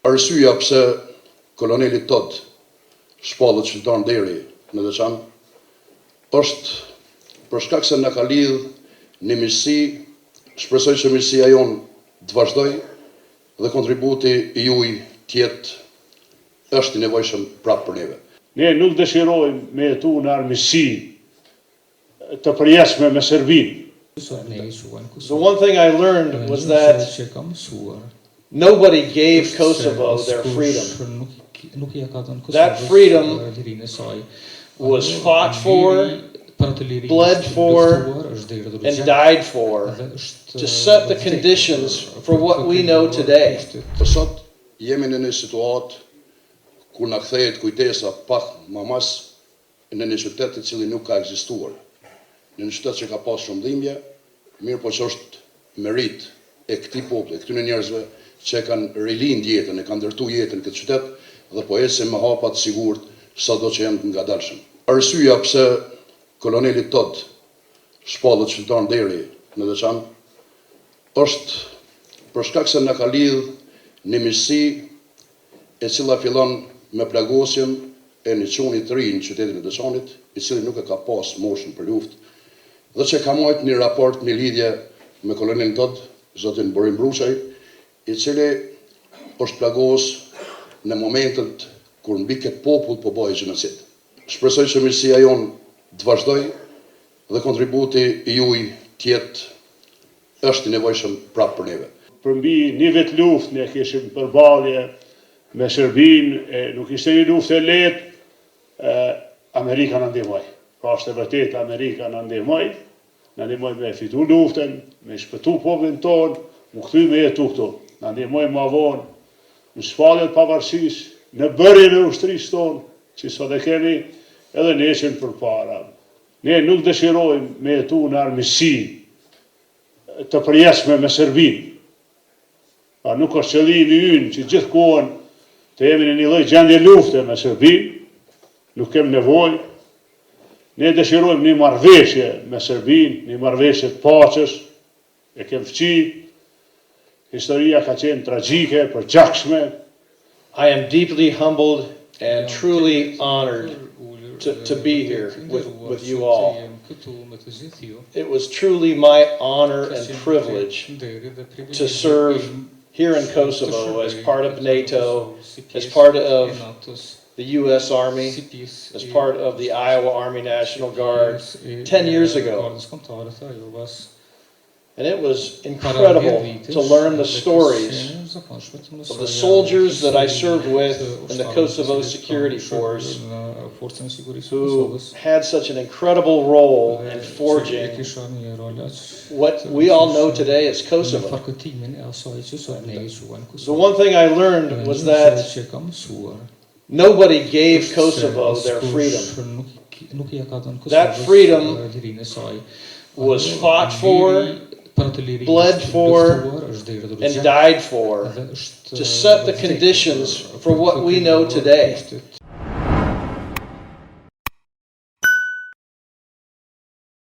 Arsyeja pse koloneli Todd shpallët qytetar deri në Veçan është për shkak se na ka lidh një miqësi, shpresoj që miqësia jonë të vazhdoj dhe kontributi juaj tjetë është i nevojshëm prapë për neve. Ne nuk dëshirojmë me jetu në armiqësi të përjeshme me Serbinë. The one thing I learned was that nobody gave Kosovo their freedom. That freedom was fought for, bled for, and died for to set the conditions for what we know today. Sot jemi në një situatë ku na kthehet kujtesa pak më mas në një qytet i cili nuk ka ekzistuar. Në një qytet që ka pas shumë dhimbje, mirë po që është merit e këtij populli, këtyre njerëzve që kanë rilind jetën, e kanë ndërtu jetën këtë qytet dhe po ecën me hapa të sigurt sado që janë të ngadalshëm. Arsyeja pse koloneli Todd shpallët qytetar deri në Veçan është për shkak se na ka lidh një miqësi e cila fillon me plagosjen e një çuni të ri në qytetin e Veçanit, i cili nuk e ka pas moshën për luftë, dhe që ka marrë një raport, një lidhje me kolonelin Todd, zotin Borim Bruçaj, i cili është plagos në momentet kur mbi këtë popull po bëhej gjenocid. Shpresoj që miqësia jonë të vazhdoj dhe kontributi juaj tjetë është i nevojshëm prapë për neve. Për mbi një vit luftë ne kishim përballje me Serbinë, nuk ishte një luftë e lehtë, Amerika na ndihmoi. Pra është e vërtetë Amerika na ndihmoi me fitu luftën, me shpëtu popullin tonë, mu kthy me jetu këtu. Na ndihmoi ma vonë në shpalljen e pavarësisë, në bërjen e ushtrisë tonë, që sot e kemi, edhe ne qenë përpara. Ne nuk dëshirojmë me jetu në armiqësi të përjeshme me Serbinë. Pa nuk është qëllimi ynë që gjithkohën të jemi në një lloj gjendje lufte me Serbinë, nuk kem nevojë. Ne dëshirojmë një marrëveshje me Serbinë, një marrëveshje të paqes, e kem fqi. Historia ka qenë tragjike, përgjakshme. I am deeply humbled and truly honored to be here with you all. It was truly my honor and privilege to serve here in Kosovo as part of NATO, as part of the U.S. Army, as part of the Iowa Army National Guard 10 years ago. And it was incredible to learn the stories of the soldiers that I served with in the Kosovo Security Force, who had such an incredible role in forging what we all know today as Kosovo. The one thing I learned was that nobody gave Kosovo their freedom. That freedom was fought for, bled for, and died for to set the conditions for what we know today.